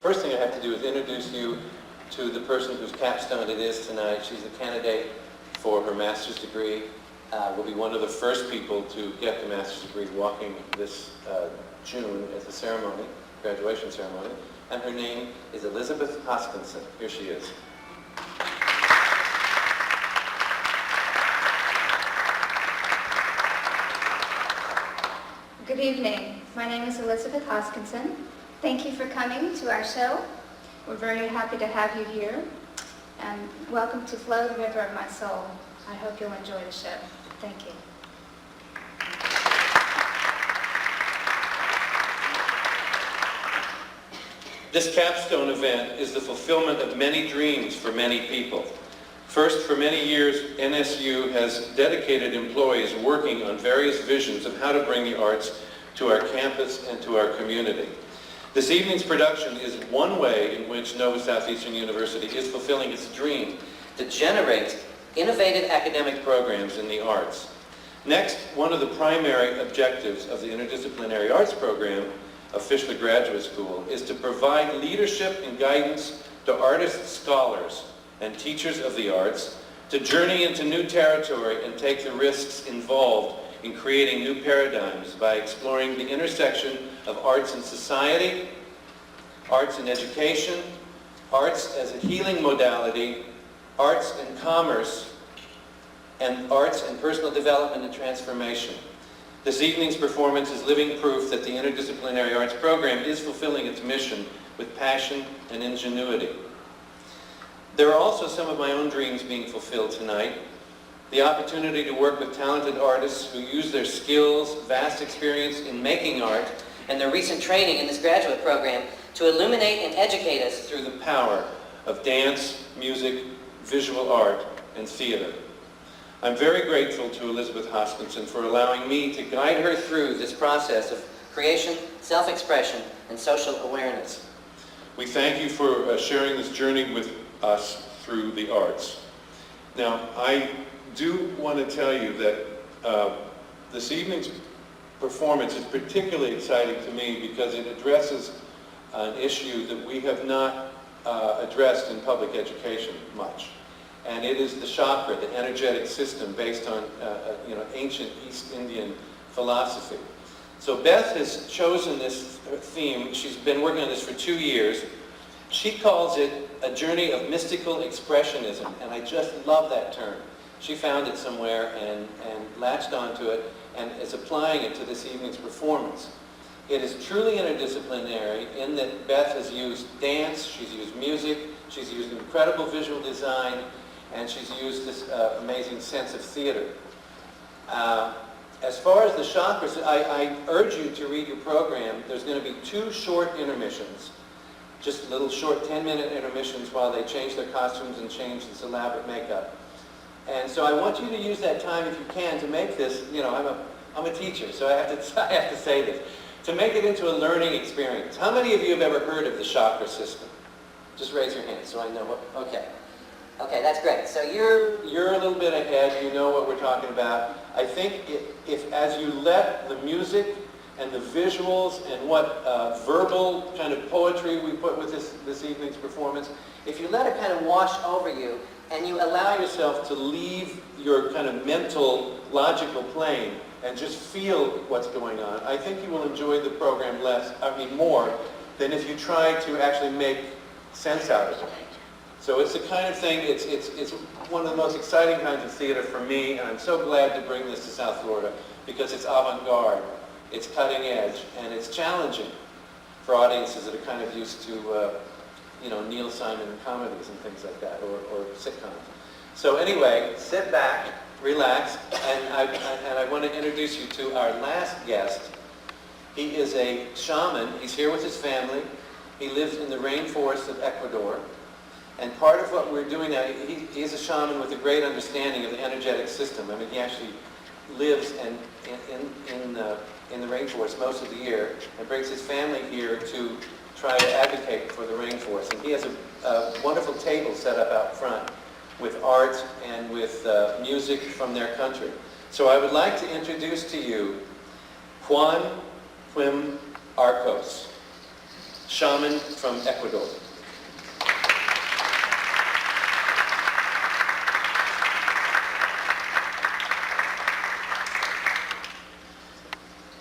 First thing I have to do is introduce you to the person whose capstone it is tonight. She's a candidate for her master's degree. Will be one of the first people to get the master's degree walking this June at the ceremony, graduation ceremony. And her name is Elizabeth Hoskinson. Here she is. Good evening. My name is Elizabeth Hoskinson. Thank you for coming to our show. We're very happy to have you here. And welcome to Flow the River of My Soul. I hope you'll enjoy the show. Thank you. This capstone event is the fulfillment of many dreams for many people. First, for many years, NSU has dedicated employees working on various visions of how to bring the arts to our campus and to our community. This evening's production is one way in which Nova Southeastern University is fulfilling its dream to generate innovative academic programs in the arts. Next, one of the primary objectives of the Interdisciplinary Arts Program of Fischler Graduate School is to provide leadership and guidance to artists, scholars, and teachers of the arts to journey into new territory and take the risks involved in creating new paradigms by exploring the intersection of arts and society, arts and education, arts as a healing modality, arts and commerce, and arts and personal development and transformation. This evening's performance is living proof that the Interdisciplinary Arts Program is fulfilling its mission with passion and ingenuity. There are also some of my own dreams being fulfilled tonight. The opportunity to work with talented artists who use their skills, vast experience in making art, and their recent training in this graduate program to illuminate and educate us through the power of dance, music, visual art, and theater. I'm very grateful to Elizabeth Hoskinson for allowing me to guide her through this process of creation, self-expression, and social awareness. We thank you for sharing this journey with us through the arts. Now, I do want to tell you that this evening's performance is particularly exciting to me because it addresses an issue that we have not addressed in public education much. And it is the chakra, the energetic system based on ancient East Indian philosophy. So Beth has chosen this theme. She's been working on this for 2 years. She calls it a journey of mystical expressionism, and I just love that term. She found it somewhere and latched onto it and is applying it to this evening's performance. It is truly interdisciplinary in that Beth has used dance, she's used music, she's used incredible visual design, and she's used this amazing sense of theater. As far as the chakras, I urge you to read your program. There's going to be 2 short intermissions, just little short 10-minute intermissions while they change their costumes and change this elaborate makeup. And so I want you to use that time, if you can, to make this, I'm a teacher, so I have to say this, to make it into a learning experience. How many of you have ever heard of the chakra system? Just raise your hand so I know what, okay. Okay, that's great. So You're a little bit ahead, you know what we're talking about. I think if as you let the music and the visuals and what verbal kind of poetry we put with this evening's performance, if you let it kind of wash over you and you allow yourself to leave your kind of mental, logical plane and just feel what's going on, I think you will enjoy the program more than if you try to actually make sense out of it. So it's the kind of thing, it's one of the most exciting kinds of theater for me, and I'm so glad to bring this to South Florida because it's avant-garde, it's cutting edge, and it's challenging for audiences that are kind of used to Neil Simon comedies and things like that, or sitcoms. So anyway, sit back, relax, and I want to introduce you to our last guest. He is a shaman. He's here with his family. He lives in the rainforest of Ecuador. And part of what we're doing now, he's a shaman with a great understanding of the energetic system. I mean, he actually lives in the rainforest most of the year and brings his family here to try to advocate for the rainforest. And he has a wonderful table set up out front with art and with music from their country. So I would like to introduce to you Juan Quim Arcos. shaman from Ecuador.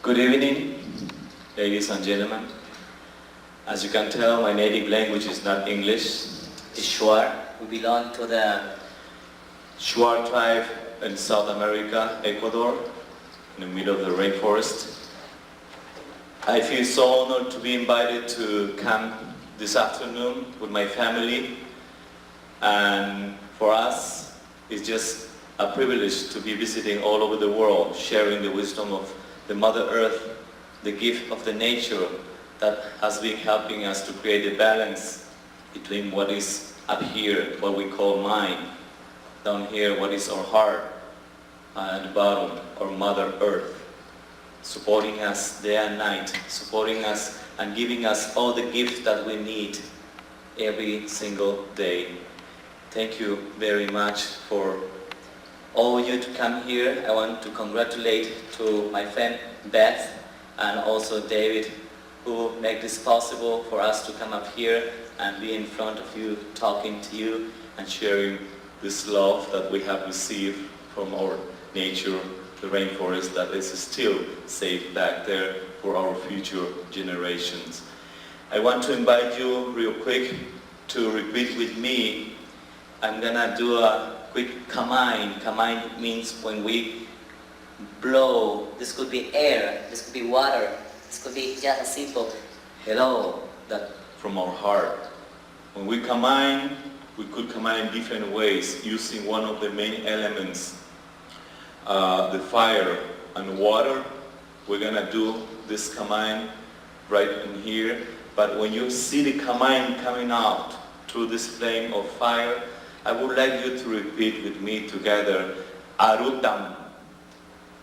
Good evening, ladies and gentlemen. As you can tell, my native language is not English. It's Shuar. We belong to the Shuar tribe in South America, Ecuador, in the middle of the rainforest. I feel so honored to be invited to come this afternoon with my family, and for us, it's just a privilege to be visiting all over the world, sharing the wisdom of the Mother Earth, the gift of the nature that has been helping us to create a balance between what is up here, what we call mind, down here, what is our heart, and at the bottom, our Mother Earth, supporting us day and night, supporting us and giving us all the gifts that we need every single day. Thank you very much for all of you to come here. I want to congratulate to my friend Beth and also David, who make this possible for us to come up here and be in front of you, talking to you and sharing this love that we have received from our nature, the rainforest that is still safe back there for our future generations. I want to invite you real quick to repeat with me. I'm gonna do a quick kamine. Kamine means when we blow. This could be air, this could be water, this could be just a simple hello, that from our heart. When we kamine, we could kamine in different ways using one of the main elements, the fire and water. We're gonna do this kamine right in here, but when you see the kamine coming out through this flame of fire, I would like you to repeat with me together, Arutam.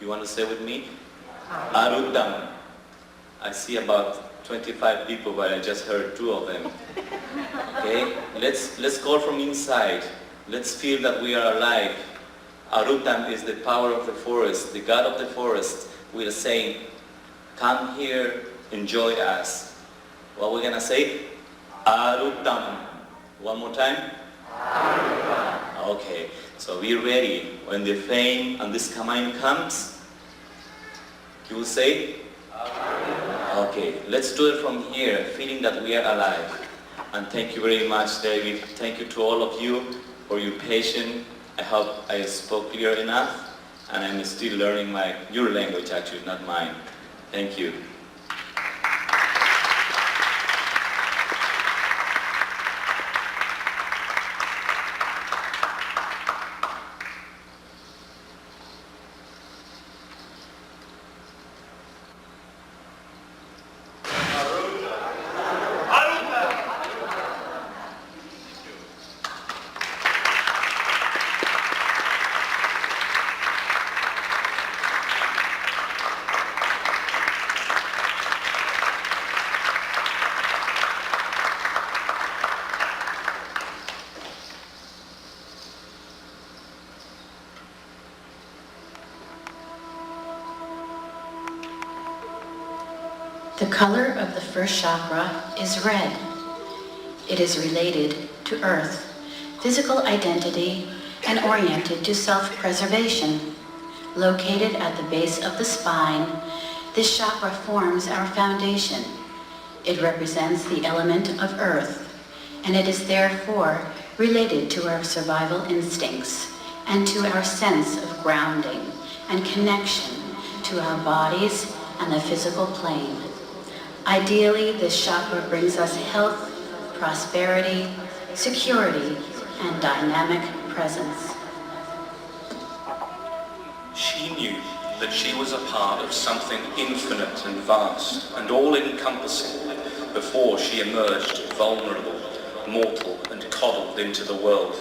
You want to say with me? Arutam. I see about 25 people, but I just heard 2 of them. Okay? Let's call from inside. Let's feel that we are alive. Arutam is the power of the forest, the god of the forest. We are saying, come here, enjoy us. What we're gonna say? Arutam. One more time. Okay, so be ready. When the flame and this kamine comes, you will say? Okay, let's do it from here, feeling that we are alive. And thank you very much, David. Thank you to all of you for your patience. I hope I spoke clear enough, and I'm still learning your language actually, not mine. Thank you. The color of the first chakra is red. It is related to earth, physical identity, and oriented to self-preservation. Located at the base of the spine, this chakra forms our foundation. It represents the element of earth, and it is therefore related to our survival instincts and to our sense of grounding and connection to our bodies and the physical plane. Ideally, this chakra brings us health, prosperity, security, and dynamic presence. She knew that she was a part of something infinite and vast and all-encompassing before she emerged vulnerable, mortal, and coddled into the world.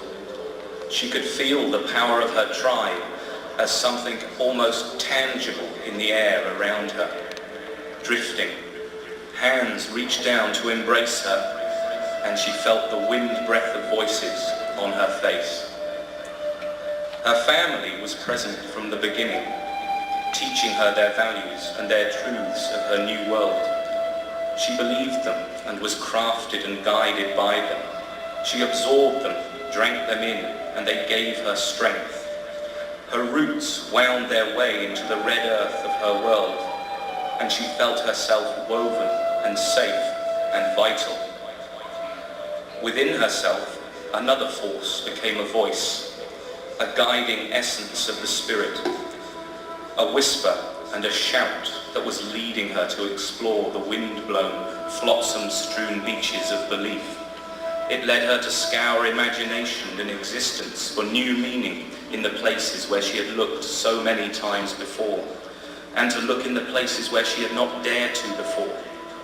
She could feel the power of her tribe as something almost tangible in the air around her, drifting. Hands reached down to embrace her, and she felt the wind breath of voices on her face. Her family was present from the beginning, teaching her their values and their truths of her new world. She believed them and was crafted and guided by them. She absorbed them, drank them in, and they gave her strength. Her roots wound their way into the red earth of her world, and she felt herself woven and safe and vital. Within herself, another force became a voice, a guiding essence of the spirit, a whisper and a shout that was leading her to explore the wind-blown, flotsam-strewn beaches of belief. It led her to scour imagination and existence for new meaning in the places where she had looked so many times before, and to look in the places where she had not dared to before,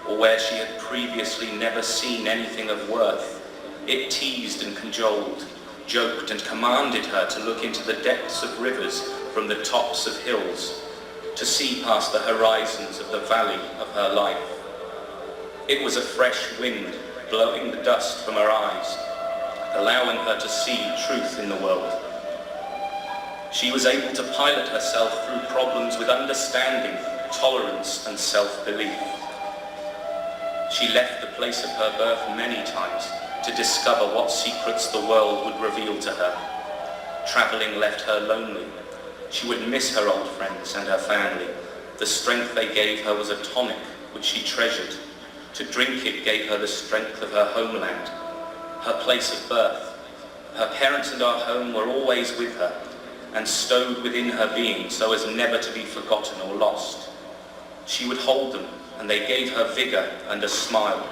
or where she had previously never seen anything of worth. It teased and cajoled, joked and commanded her to look into the depths of rivers from the tops of hills, to see past the horizons of the valley of her life. It was a fresh wind blowing the dust from her eyes, allowing her to see truth in the world. She was able to pilot herself through problems with understanding, tolerance and self-belief. She left the place of her birth many times to discover what secrets the world would reveal to her. Traveling left her lonely. She would miss her old friends and her family. The strength they gave her was a tonic which she treasured. To drink it gave her the strength of her homeland, her place of birth. Her parents and our home were always with her and stowed within her being so as never to be forgotten or lost. She would hold them, and they gave her vigor and a smile.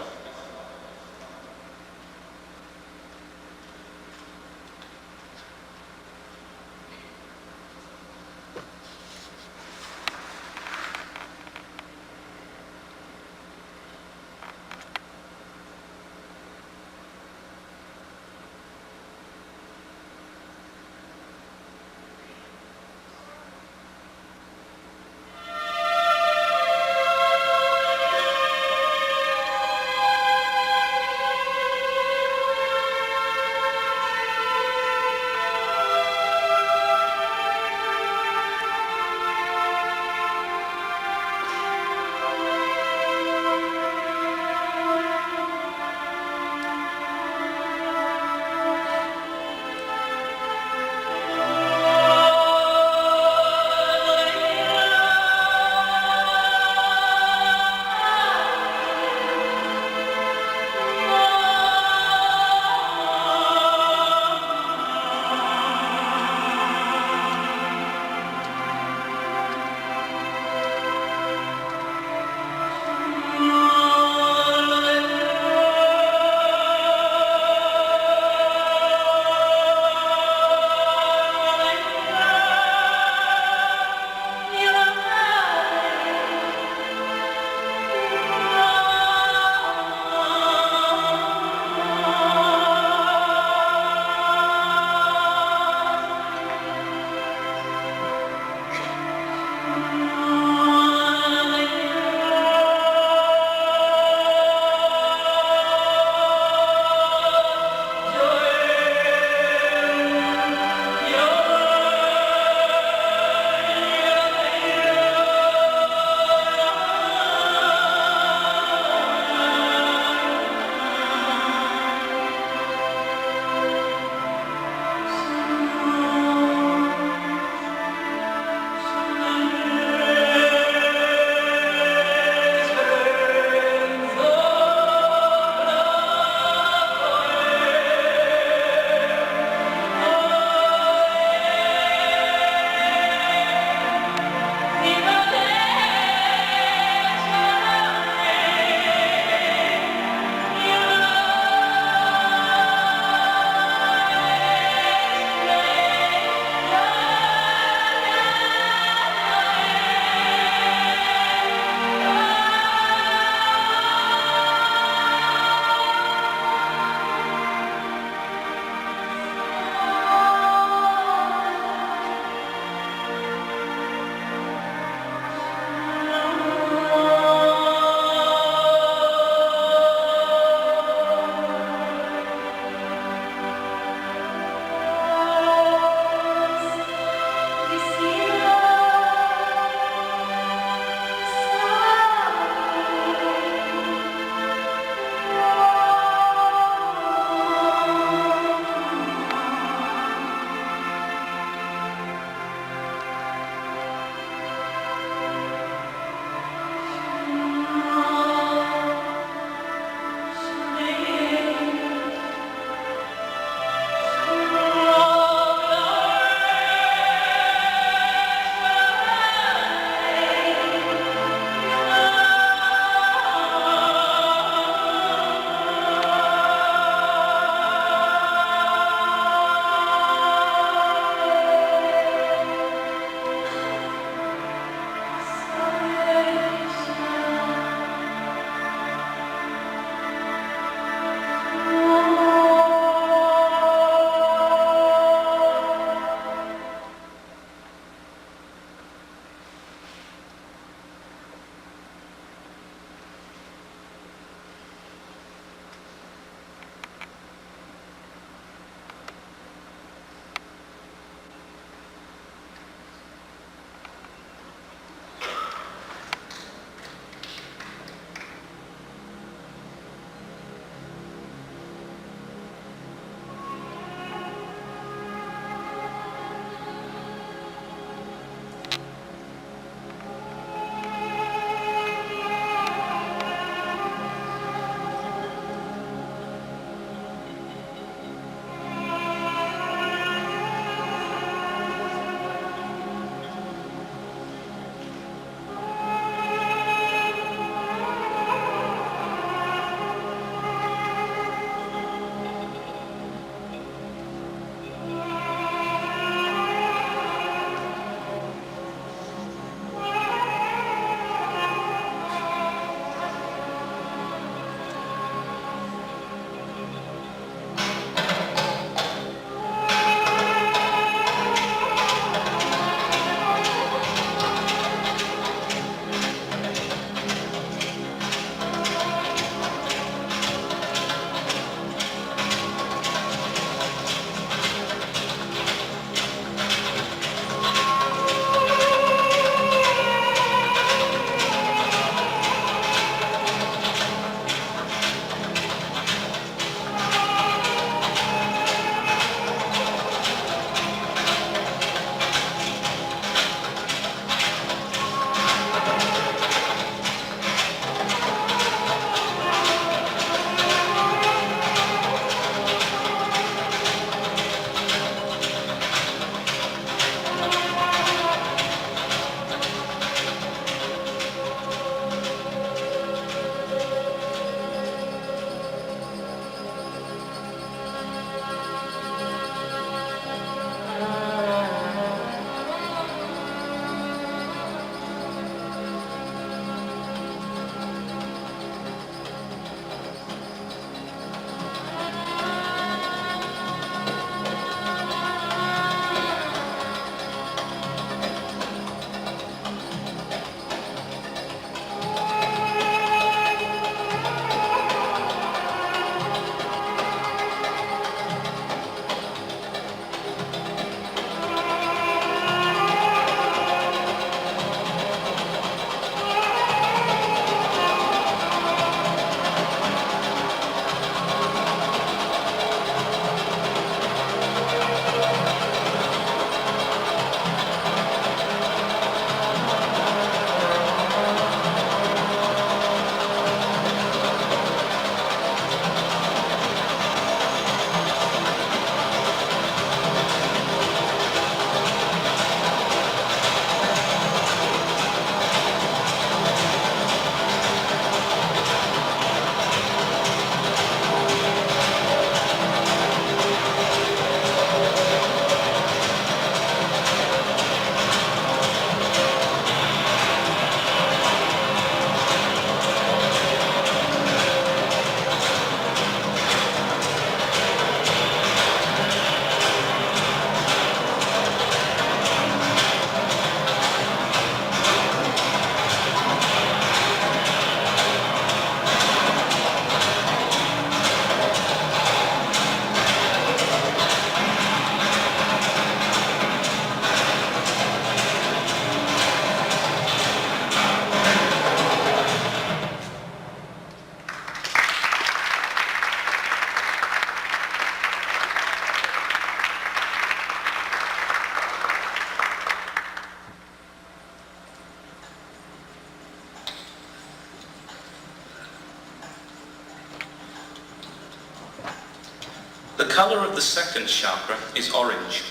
color of the second chakra is orange.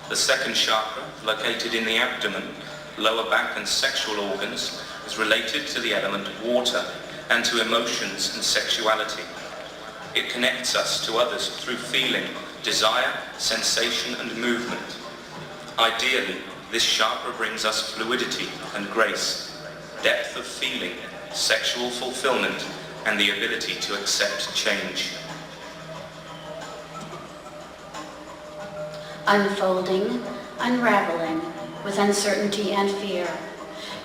The second chakra, located in the abdomen, lower back and sexual organs, is related to the element water and to emotions and sexuality. It connects us to others through feeling, desire, sensation and movement. Ideally, this chakra brings us fluidity and grace, depth of feeling, sexual fulfillment, and the ability to accept change. Unfolding, unraveling, with uncertainty and fear,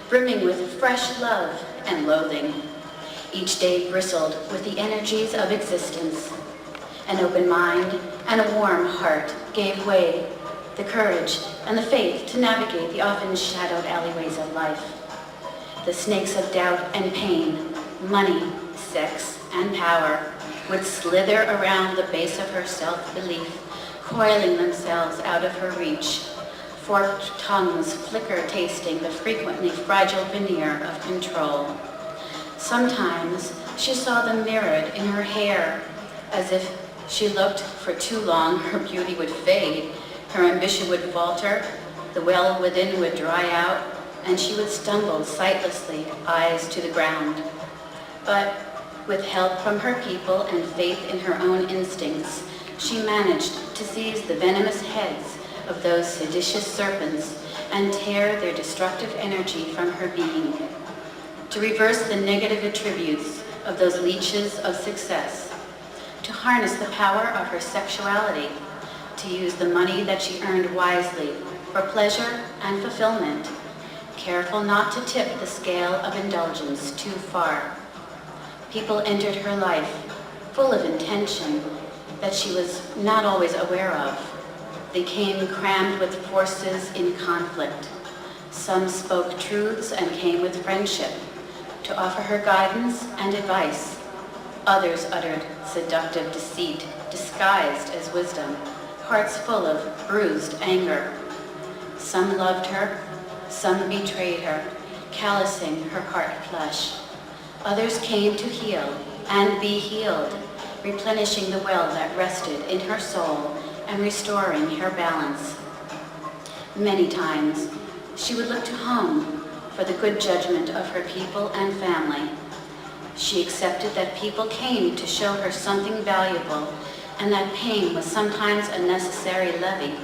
brimming with fresh love and loathing. Each day bristled with the energies of existence. An open mind and a warm heart gave way, the courage and the faith to navigate the often shadowed alleyways of life. The snakes of doubt and pain, money, sex, and power would slither around the base of her self-belief, coiling themselves out of her reach. Forked tongues flicker tasting the frequently fragile veneer of control. Sometimes she saw them mirrored in her hair, as if she looked for too long her beauty would fade, her ambition would falter, the well within would dry out, and she would stumble sightlessly, eyes to the ground. But with help from her people and faith in her own instincts, she managed to seize the venomous heads of those seditious serpents and tear their destructive energy from her being. To reverse the negative attributes of those leeches of success, to harness the power of her sexuality, to use the money that she earned wisely for pleasure and fulfillment, careful not to tip the scale of indulgence too far. People entered her life full of intention that she was not always aware of. They came crammed with forces in conflict. Some spoke truths and came with friendship to offer her guidance and advice. Others uttered seductive deceit, disguised as wisdom, hearts full of bruised anger. Some loved her, some betrayed her, callousing her heart flesh. Others came to heal and be healed, replenishing the well that rested in her soul and restoring her balance. Many times, she would look to home for the good judgment of her people and family. She accepted that people came to show her something valuable, and that pain was sometimes a necessary levy,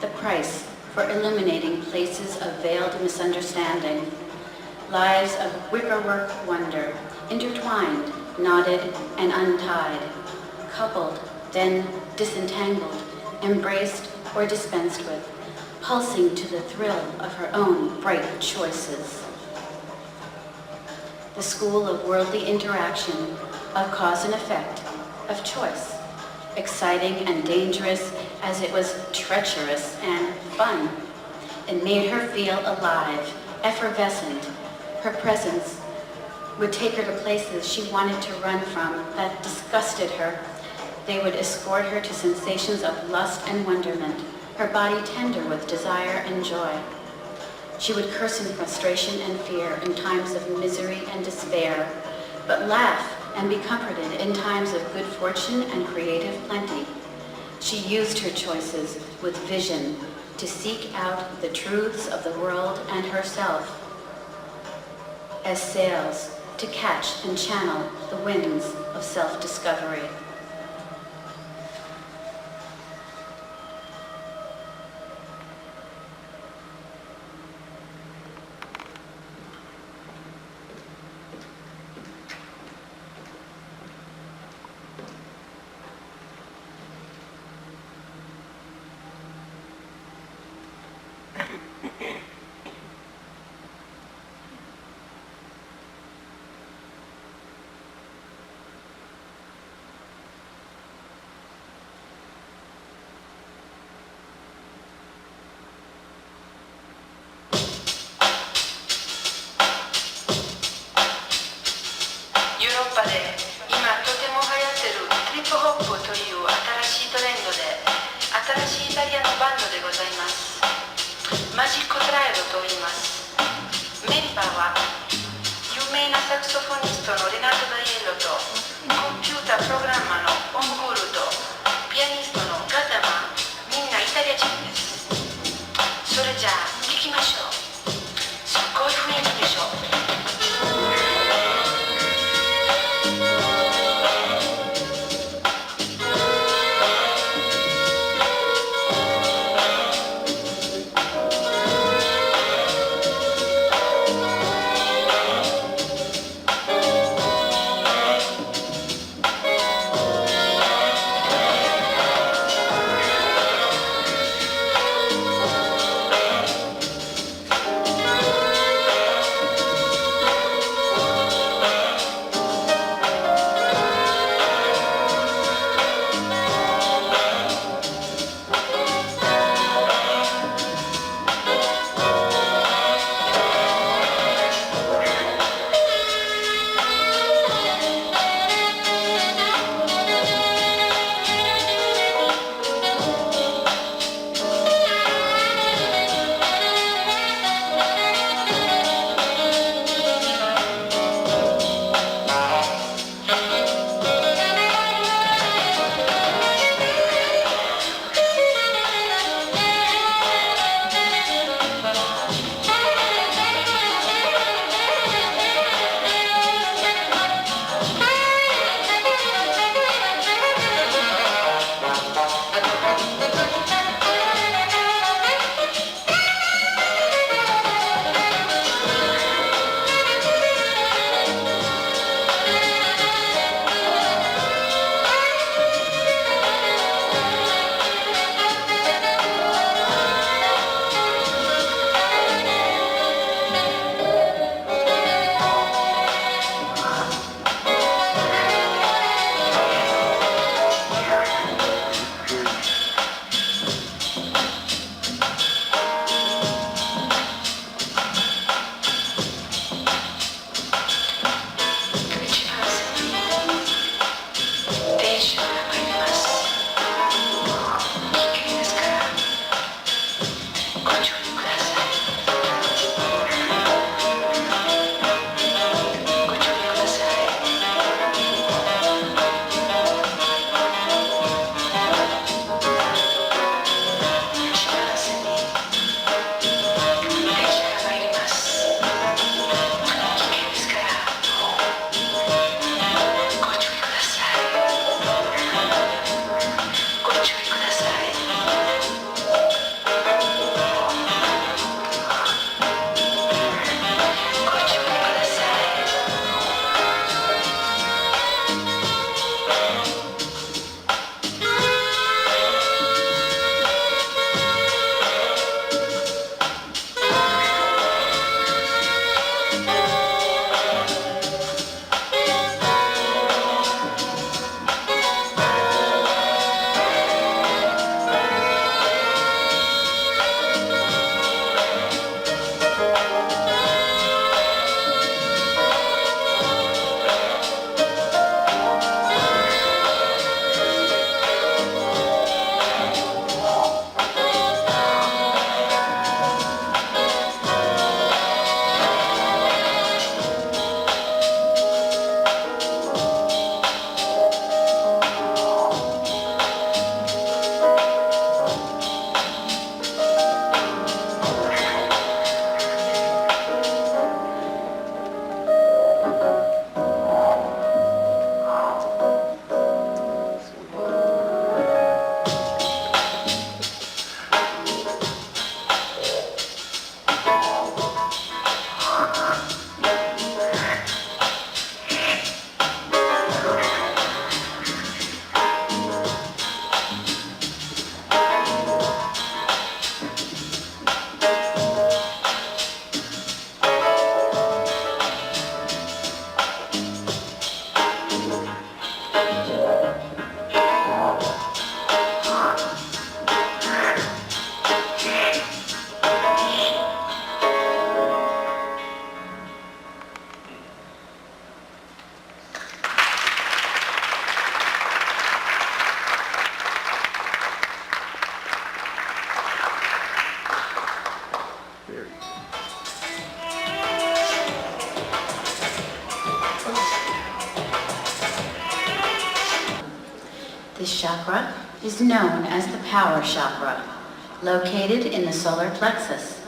the price for illuminating places of veiled misunderstanding, lives of wickerwork wonder, intertwined, knotted, and untied, coupled, then disentangled, embraced or dispensed with, pulsing to the thrill of her own bright choices. The school of worldly interaction, of cause and effect, of choice, exciting and dangerous as it was treacherous and fun. It made her feel alive, effervescent. Her presence would take her to places she wanted to run from, that disgusted her. They would escort her to sensations of lust and wonderment, her body tender with desire and joy. She would curse in frustration and fear in times of misery and despair, but laugh and be comforted in times of good fortune and creative plenty. She used her choices with vision to seek out the truths of the world and herself as sails to catch and channel the winds of self-discovery. Pianista chakra is known as the power chakra, located in the solar plexus.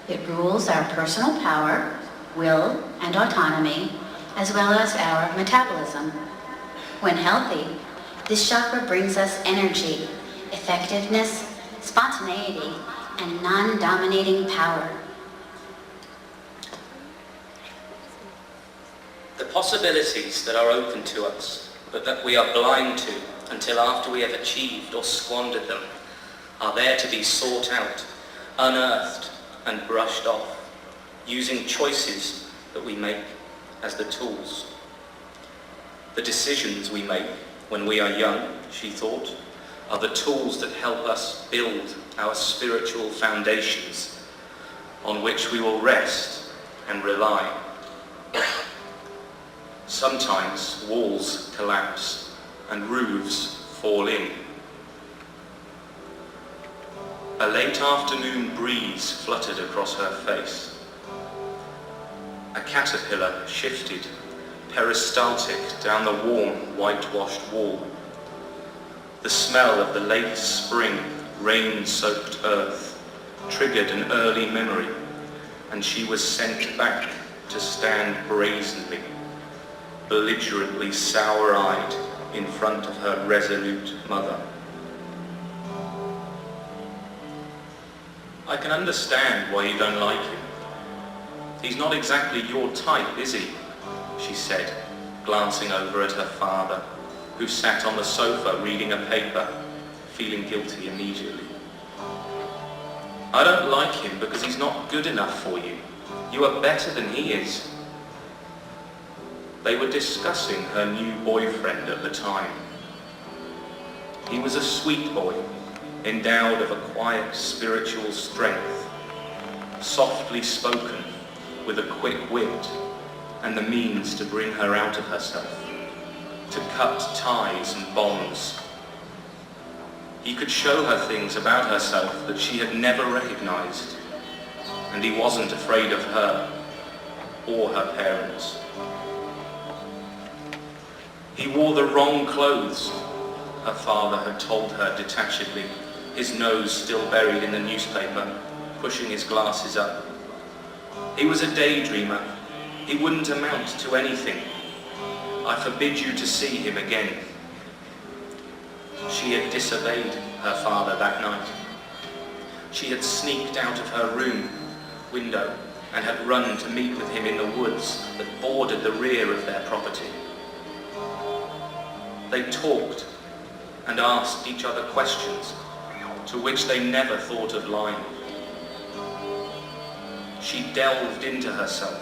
It rules our personal power, will, and autonomy, as well as our metabolism. When healthy, this chakra brings us energy, effectiveness, spontaneity, and non-dominating power. The possibilities that are open to us, but that we are blind to until after we have achieved or squandered them, are there to be sought out, unearthed, and brushed off, using choices that we make as the tools. The decisions we make when we are young, she thought, are the tools that help us build our spiritual foundations on which we will rest and rely. Sometimes walls collapse and roofs fall in. A late afternoon breeze fluttered across her face. A caterpillar shifted, peristaltic, down the warm, whitewashed wall. The smell of the late spring, rain-soaked earth triggered an early memory, and she was sent back to stand brazenly, belligerently sour-eyed in front of her resolute mother. I can understand why you don't like him. He's not exactly your type, is he? She said, glancing over at her father, who sat on the sofa reading a paper, feeling guilty immediately. I don't like him because he's not good enough for you. You are better than he is. They were discussing her new boyfriend at the time. He was a sweet boy, endowed of a quiet spiritual strength, softly spoken, with a quick wit, and the means to bring her out of herself, to cut ties and bonds. He could show her things about herself that she had never recognized, and he wasn't afraid of her or her parents. He wore the wrong clothes, her father had told her detachedly, his nose still buried in the newspaper, pushing his glasses up. He was a daydreamer. He wouldn't amount to anything. I forbid you to see him again. She had disobeyed her father that night. She had sneaked out of her room window and had run to meet with him in the woods that bordered the rear of their property. They talked and asked each other questions to which they never thought of lying. She delved into herself,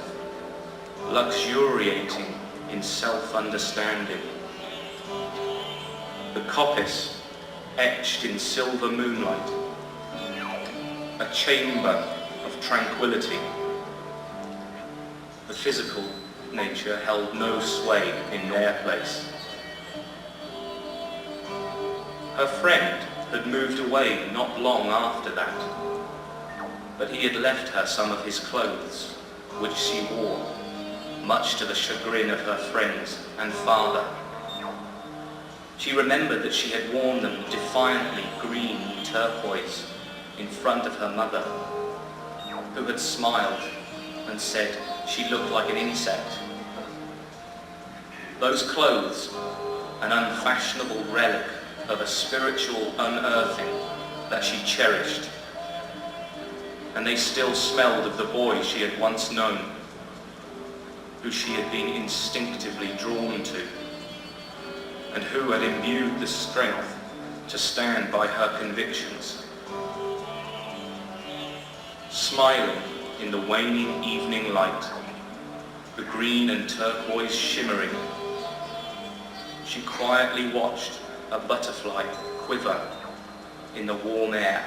luxuriating in self-understanding. The coppice etched in silver moonlight, a chamber of tranquility. The physical nature held no sway in their place. Her friend had moved away not long after that, but he had left her some of his clothes, which she wore, much to the chagrin of her friends and father. She remembered that she had worn them defiantly green turquoise in front of her mother, who had smiled and said she looked like an insect. Those clothes, an unfashionable relic of a spiritual unearthing that she cherished, and they still smelled of the boy she had once known, who she had been instinctively drawn to, and who had imbued the strength to stand by her convictions. Smiling in the waning evening light, the green and turquoise shimmering, she quietly watched a butterfly quiver in the warm air.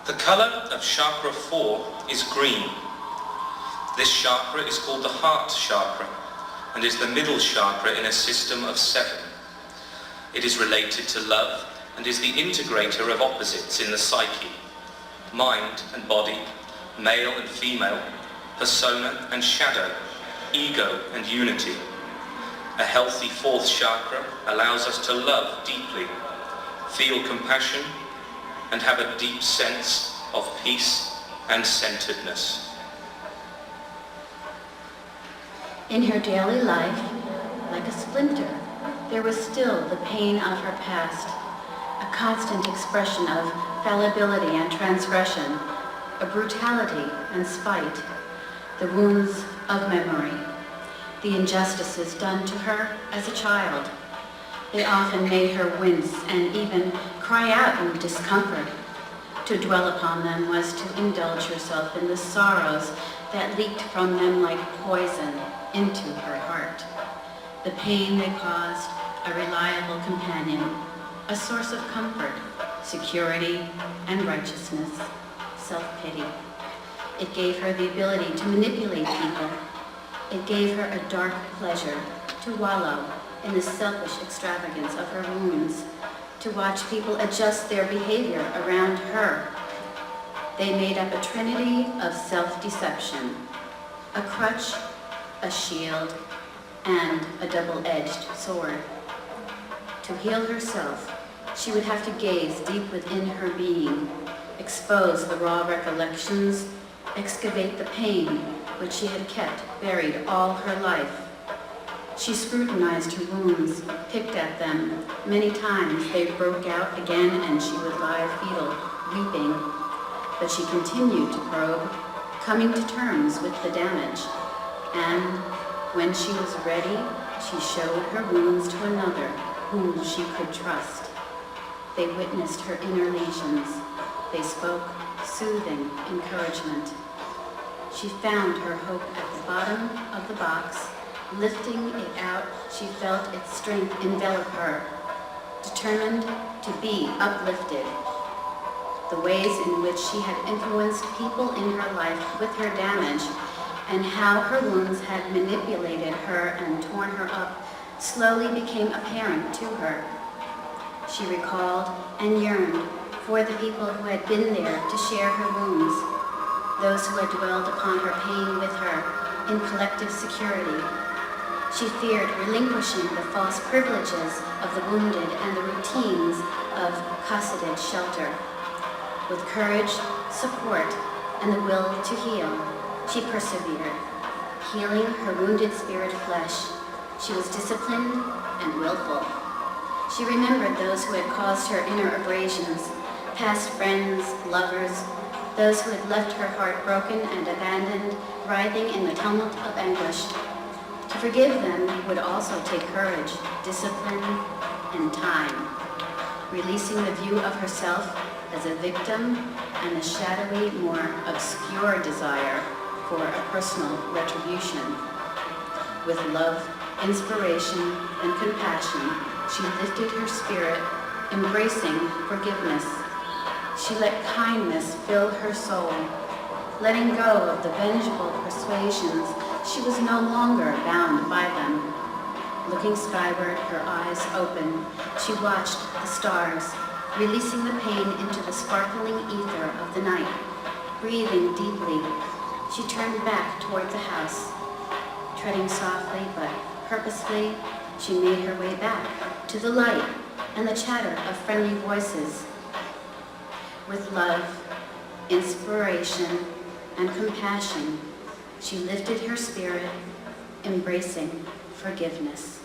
The color of chakra 4 is green. This chakra is called the heart chakra and is the middle chakra in a system of 7. It is related to love and is the integrator of opposites in the psyche: mind and body, male and female, persona and shadow, ego and unity. A healthy 4th chakra allows us to love deeply, feel compassion, and have a deep sense of peace and centeredness. In her daily life, like a splinter, there was still the pain of her past, a constant expression of fallibility and transgression, a brutality and spite, the wounds of memory, the injustices done to her as a child. They often made her wince and even cry out in discomfort. To dwell upon them was to indulge herself in the sorrows that leaked from them like poison into her heart. The pain they caused, a reliable companion, a source of comfort, security, and righteousness, self-pity. It gave her the ability to manipulate people. It gave her a dark pleasure to wallow in the selfish extravagance of her wounds, to watch people adjust their behavior around her. They made up a trinity of self-deception, a crutch, a shield, and a double-edged sword. To heal herself, she would have to gaze deep within her being, expose the raw recollections, excavate the pain which she had kept buried all her life. She scrutinized her wounds, picked at them. Many times they broke out again and she would lie fetal, weeping. But she continued to probe, coming to terms with the damage. And when she was ready, she showed her wounds to another whom she could trust. They witnessed her inner lesions. They spoke soothing encouragement. She found her hope at the bottom of the box. Lifting it out, she felt its strength envelop her, determined to be uplifted. The ways in which she had influenced people in her life with her damage, and how her wounds had manipulated her and torn her up, slowly became apparent to her. She recalled and yearned for the people who had been there to share her wounds, those who had dwelled upon her pain with her in collective security. She feared relinquishing the false privileges of the wounded and the routines of cosseted shelter. With courage, support, and the will to heal, she persevered, healing her wounded spirit flesh. She was disciplined and willful. She remembered those who had caused her inner abrasions, past friends, lovers, those who had left her heart broken and abandoned, writhing in the tumult of anguish. To forgive them would also take courage, discipline, and time, releasing the view of herself as a victim and a shadowy, more obscure desire for a personal retribution. With love, inspiration, and compassion, she lifted her spirit, embracing forgiveness. She let kindness fill her soul. Letting go of the vengeful persuasions, she was no longer bound by them. Looking skyward, her eyes open, she watched the stars, releasing the pain into the sparkling ether of the night. Breathing deeply, she turned back toward the house. Treading softly but purposefully, she made her way back to the light and the chatter of friendly voices. With love, inspiration, and compassion, she lifted her spirit, embracing forgiveness.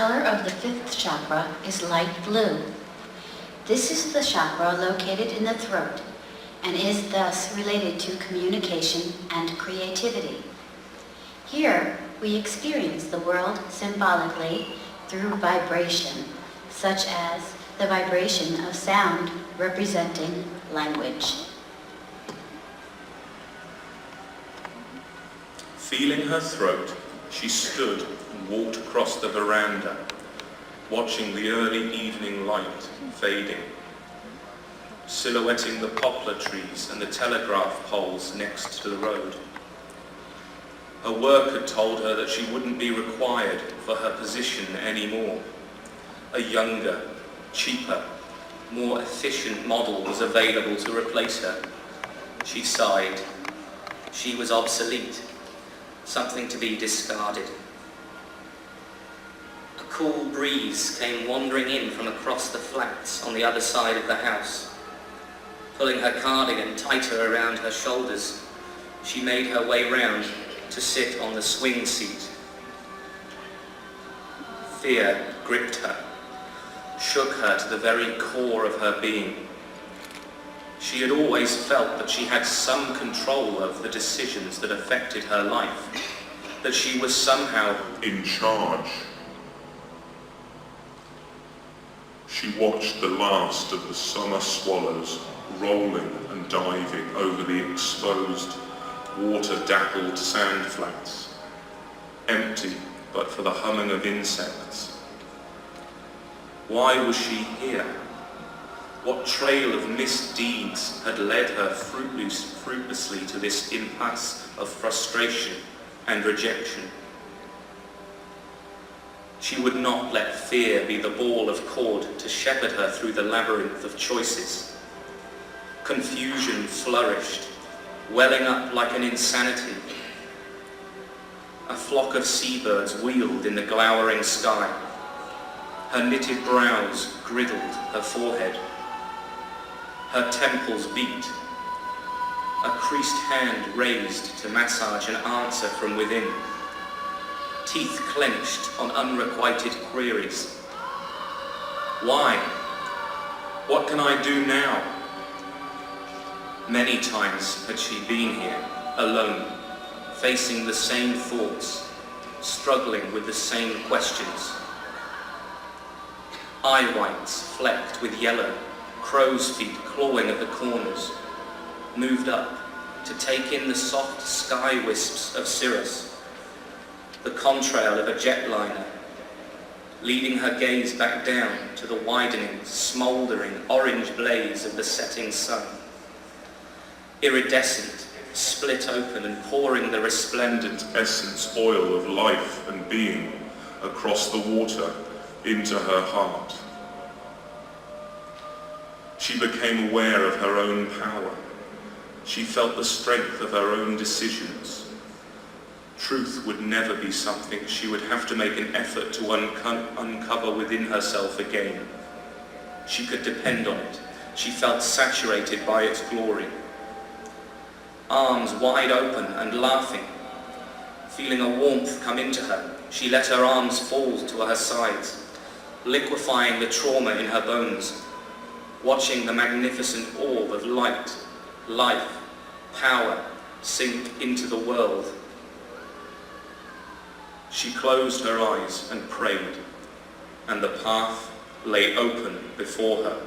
color of the fifth chakra is light blue. This is the chakra located in the throat and is thus related to communication and creativity. Here, we experience the world symbolically through vibration, such as the vibration of sound representing language. Feeling her throat, she stood and walked across the veranda, watching the early evening light fading, silhouetting the poplar trees and the telegraph poles next to the road. Her work had told her that she wouldn't be required for her position anymore. A younger, cheaper, more efficient model was available to replace her. She sighed. She was obsolete, something to be discarded. A cool breeze came wandering in from across the flats on the other side of the house. Pulling her cardigan tighter around her shoulders, she made her way round to sit on the swing seat. Fear gripped her, shook her to the very core of her being. She had always felt that she had some control of the decisions that affected her life, that she was somehow in charge. She watched the last of the summer swallows rolling and diving over the exposed, water-dappled sand flats, empty but for the humming of insects. Why was she here? What trail of misdeeds had led her fruitlessly to this impasse of frustration and rejection? She would not let fear be the ball of cord to shepherd her through the labyrinth of choices. Confusion flourished, welling up like an insanity. A flock of seabirds wheeled in the glowering sky. Her knitted brows griddled her forehead. Her temples beat. A creased hand raised to massage an answer from within. Teeth clenched on unrequited queries. Why? What can I do now? Many times had she been here, alone, facing the same thoughts, struggling with the same questions. Eye whites flecked with yellow, crow's feet clawing at the corners, moved up to take in the soft sky wisps of cirrus, the contrail of a jetliner, leading her gaze back down to the widening, smouldering orange blaze of the setting sun. Iridescent, split open and pouring the resplendent Essence oil of life and being across the water into her heart. She became aware of her own power. She felt the strength of her own decisions. Truth would never be something she would have to make an effort to uncover within herself again. She could depend on it. She felt saturated by its glory. Arms wide open and laughing. Feeling a warmth come into her, she let her arms fall to her sides, liquefying the trauma in her bones, watching the magnificent orb of light, life, power sink into the world. She closed her eyes and prayed, and the path lay open before her.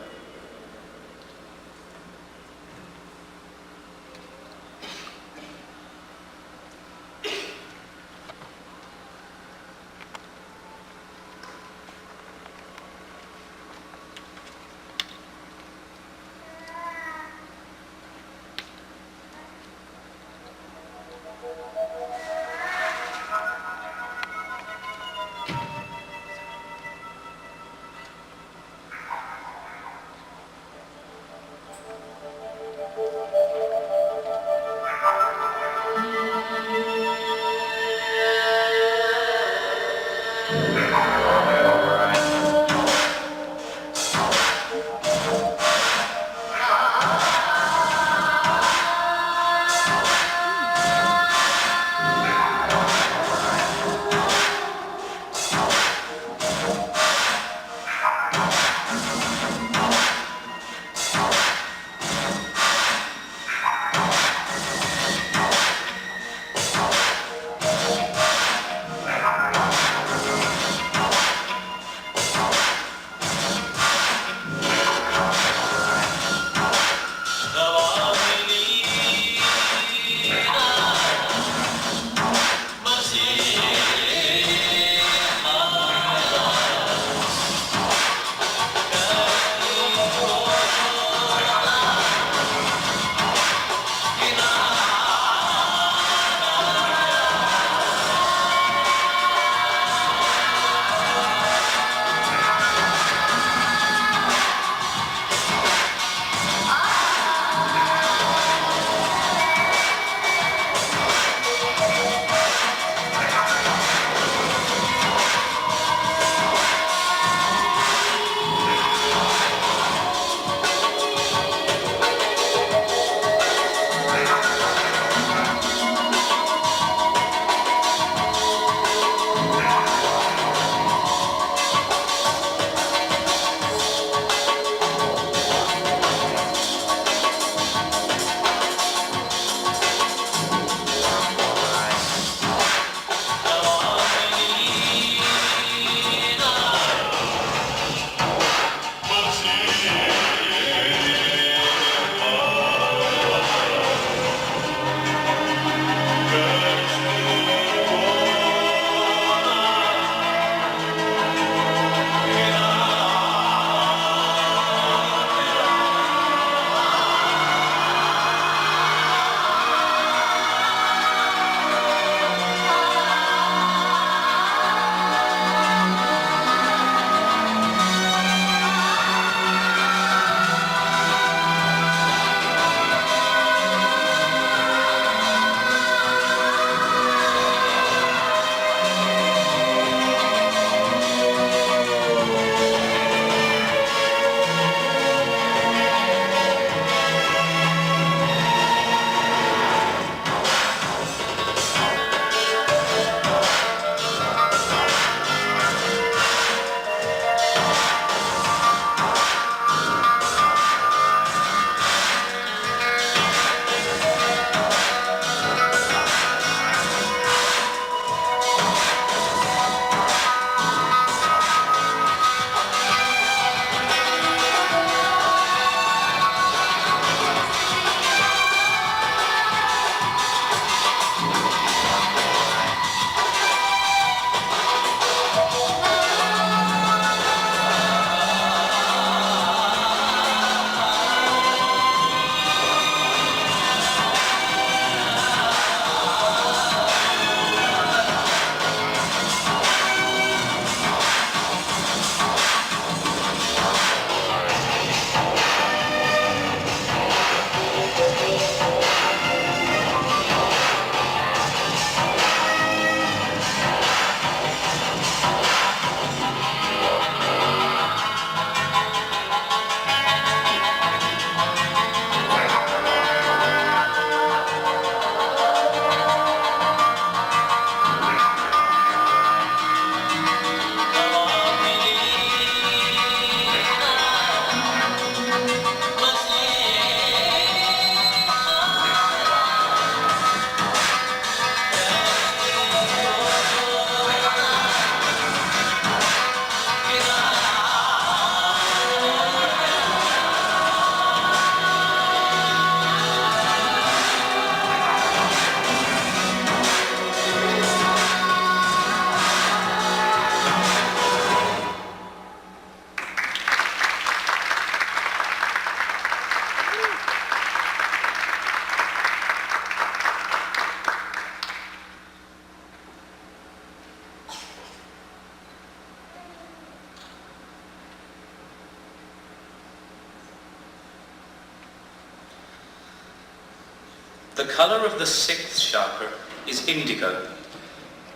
The color of the 6th chakra is indigo.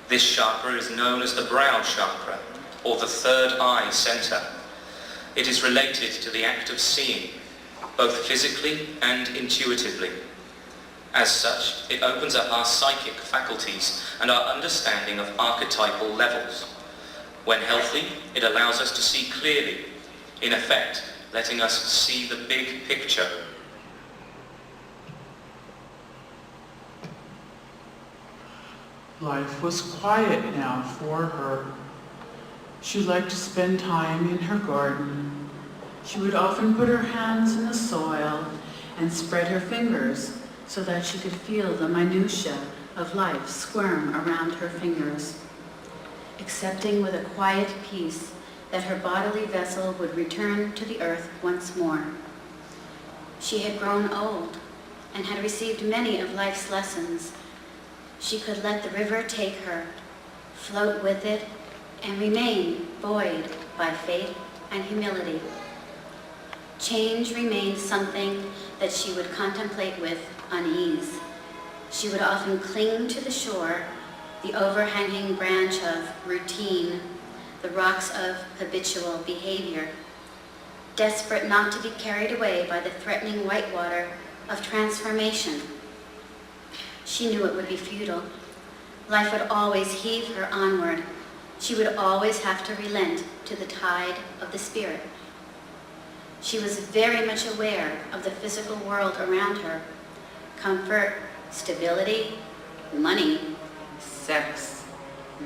This chakra is known as the brow chakra, or the third eye center. It is related to the act of seeing, both physically and intuitively. As such, it opens up our psychic faculties and our understanding of archetypal levels. When healthy, it allows us to see clearly, in effect, letting us see the big picture. Life was quiet now for her. She liked to spend time in her garden. She would often put her hands in the soil and spread her fingers so that she could feel the minutiae of life squirm around her fingers, accepting with a quiet peace that her bodily vessel would return to the earth once more. She had grown old and had received many of life's lessons. She could let the river take her, float with it, and remain buoyed by faith and humility. Change remained something that she would contemplate with unease. She would often cling to the shore, the overhanging branch of routine, the rocks of habitual behavior, desperate not to be carried away by the threatening white water of transformation. She knew it would be futile. Life would always heave her onward. She would always have to relent to the tide of the spirit. She was very much aware of the physical world around her. Comfort, stability, money, sex,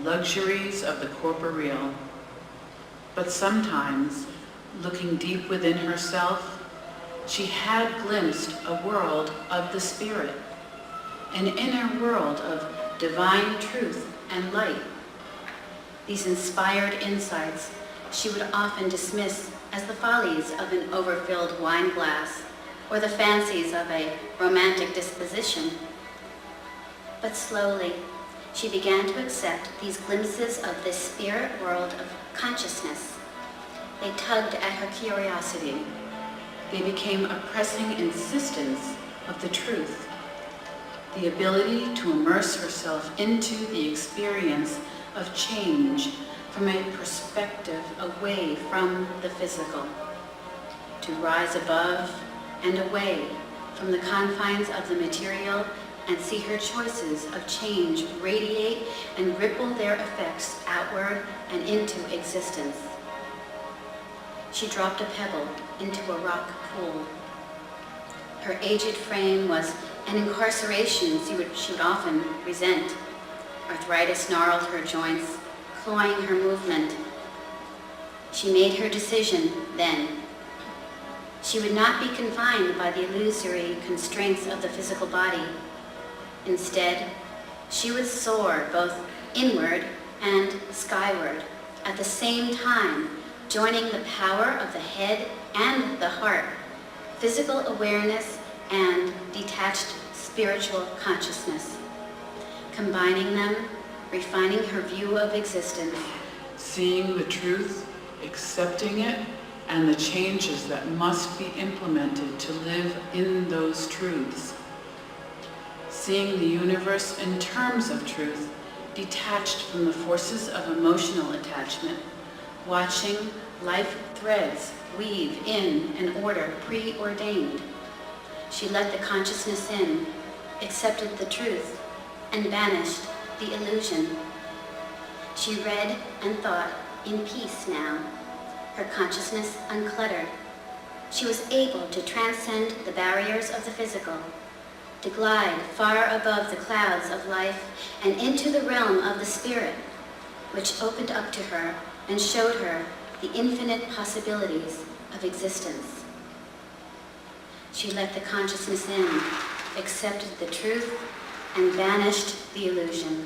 luxuries of the corporeal. But sometimes, looking deep within herself, she had glimpsed a world of the spirit, an inner world of divine truth and light. These inspired insights she would often dismiss as the follies of an overfilled wine glass or the fancies of a romantic disposition. But slowly, she began to accept these glimpses of this spirit world of consciousness. They tugged at her curiosity. They became a pressing insistence of the truth, the ability to immerse herself into the experience of change from a perspective away from the physical, to rise above and away from the confines of the material and see her choices of change radiate and ripple their effects outward and into existence. She dropped a pebble into a rock pool. Her aged frame was an incarceration she would often resent. Arthritis gnarled her joints, cloying her movement. She made her decision then. She would not be confined by the illusory constraints of the physical body. Instead, she would soar both inward and skyward, at the same time joining the power of the head and the heart, physical awareness and detached spiritual consciousness. Combining them, refining her view of existence. Seeing the truth, accepting it, and the changes that must be implemented to live in those truths. Seeing the universe in terms of truth, detached from the forces of emotional attachment, watching life threads weave in an order preordained. She let the consciousness in, accepted the truth, and banished the illusion. She read and thought in peace now, her consciousness uncluttered. She was able to transcend the barriers of the physical, to glide far above the clouds of life and into the realm of the spirit, which opened up to her and showed her the infinite possibilities of existence. She let the consciousness in, accepted the truth, and banished the illusion.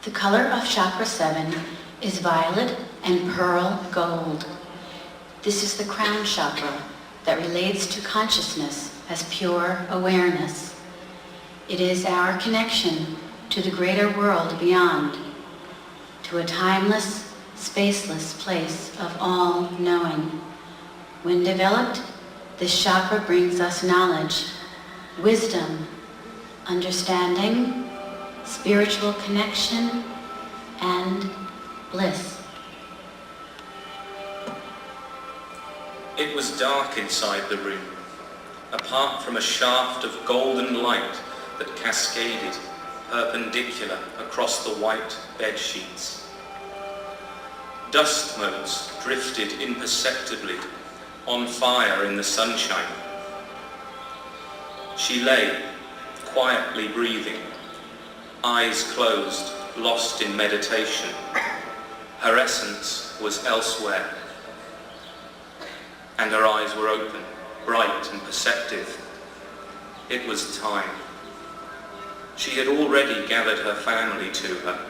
The color of chakra 7 is violet and pearl gold. This is the crown chakra that relates to consciousness as pure awareness. It is our connection to the greater world beyond, to a timeless, spaceless place of all knowing. When developed, this chakra brings us knowledge, wisdom, understanding, spiritual connection, and bliss. It was dark inside the room, apart from a shaft of golden light that cascaded perpendicular across the white bed sheets. Dust motes drifted imperceptibly, on fire in the sunshine. She lay, quietly breathing, eyes closed, lost in meditation. Her essence was elsewhere, and her eyes were open, bright and perceptive. It was time. She had already gathered her family to her,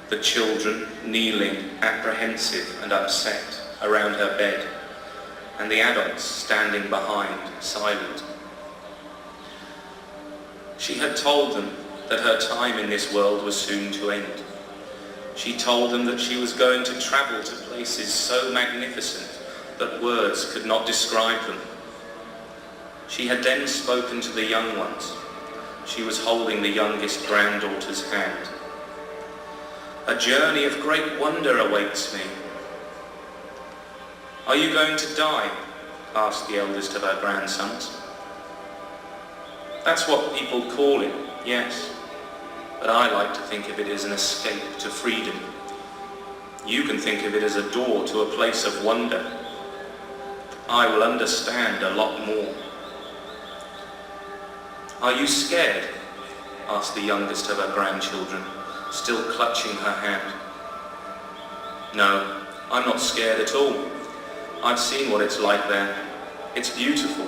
the children kneeling, apprehensive and upset, around her bed, and the adults standing behind, silent. She had told them that her time in this world was soon to end. She told them that she was going to travel to places so magnificent that words could not describe them. She had then spoken to the young ones. She was holding the youngest granddaughter's hand. A journey of great wonder awaits me. Are you going to die? Asked the eldest of her grandsons. That's what people call it, yes. But I like to think of it as an escape to freedom. You can think of it as a door to a place of wonder. I will understand a lot more. Are you scared? Asked the youngest of her grandchildren, still clutching her hand. No, I'm not scared at all. I've seen what it's like there. It's beautiful.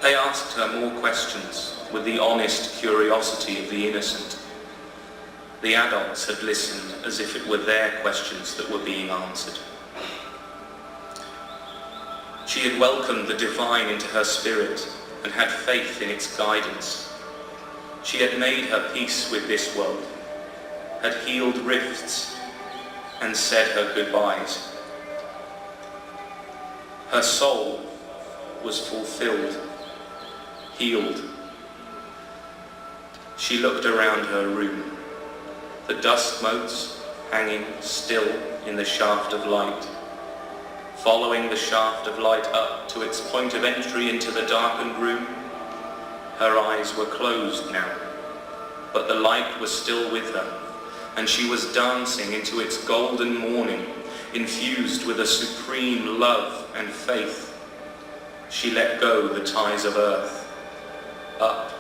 They asked her more questions with the honest curiosity of the innocent. The adults had listened as if it were their questions that were being answered. She had welcomed the divine into her spirit and had faith in its guidance. She had made her peace with this world, had healed rifts, and said her goodbyes. Her soul was fulfilled, healed. She looked around her room, the dust motes hanging still in the shaft of light. Following the shaft of light up to its point of entry into the darkened room, her eyes were closed now, but the light was still with her, and she was dancing into its golden morning, infused with a supreme love and faith. She let go the ties of earth. Up.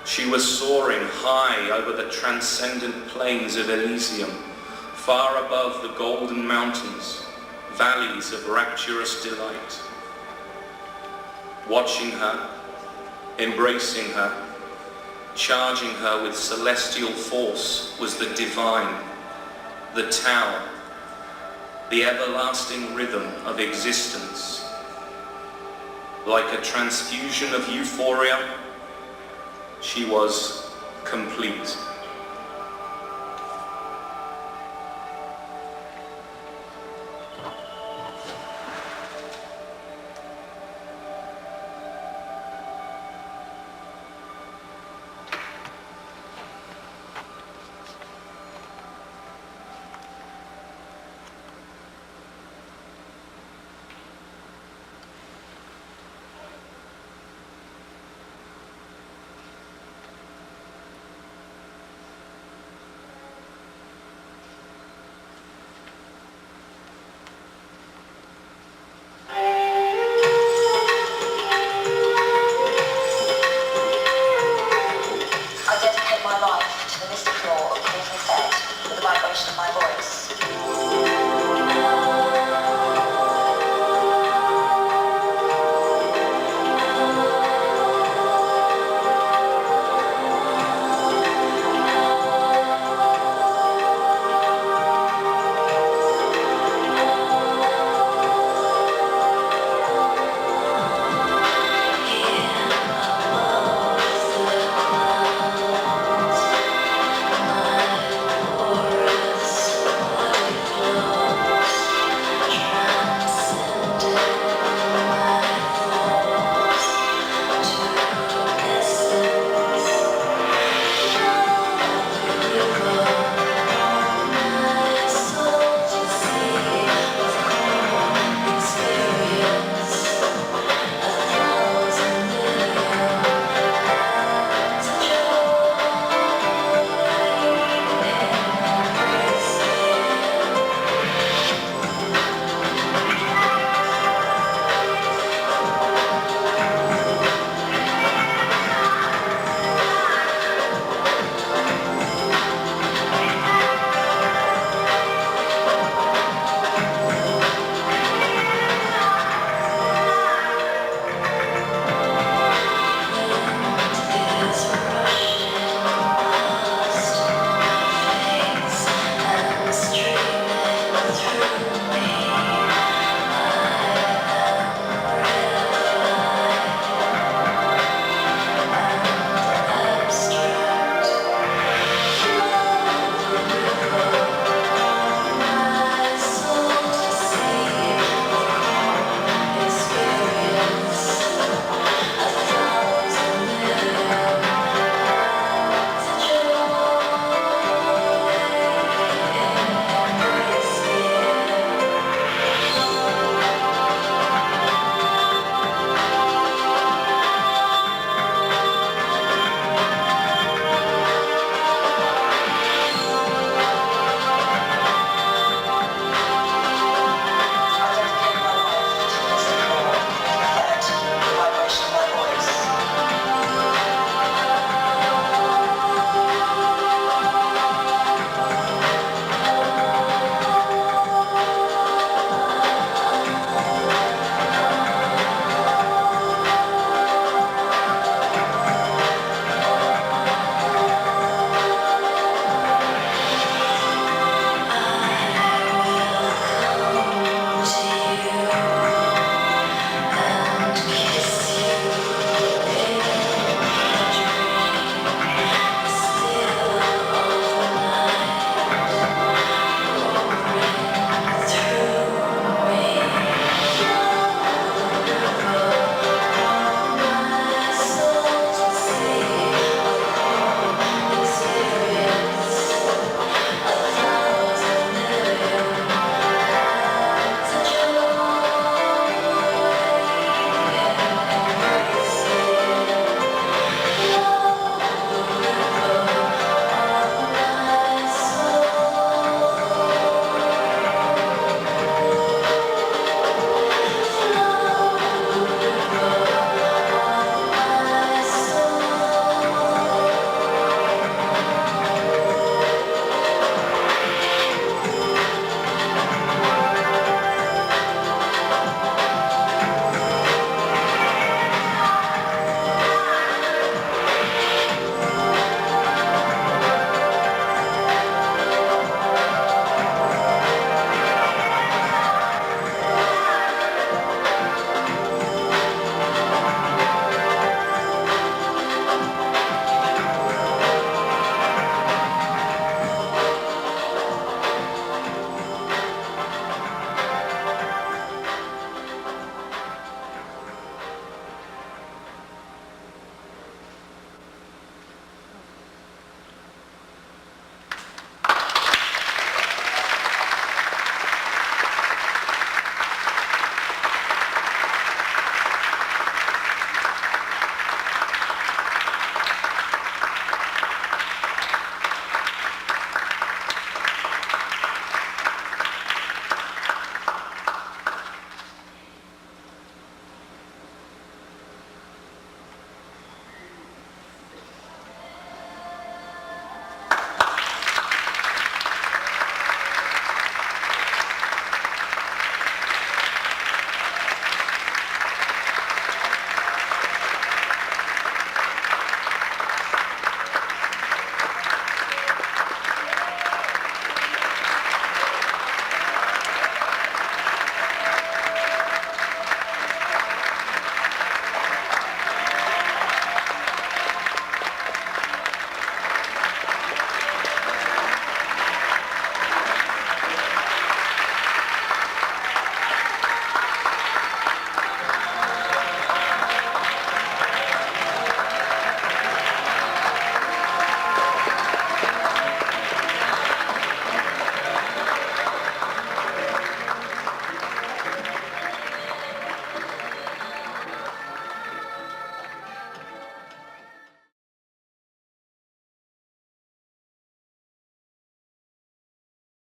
She was soaring high over the transcendent plains of Elysium, far above the golden mountains, valleys of rapturous delight. Watching her, embracing her, charging her with celestial force was the divine, the Tao, the everlasting rhythm of existence. Like a transfusion of euphoria, she was complete.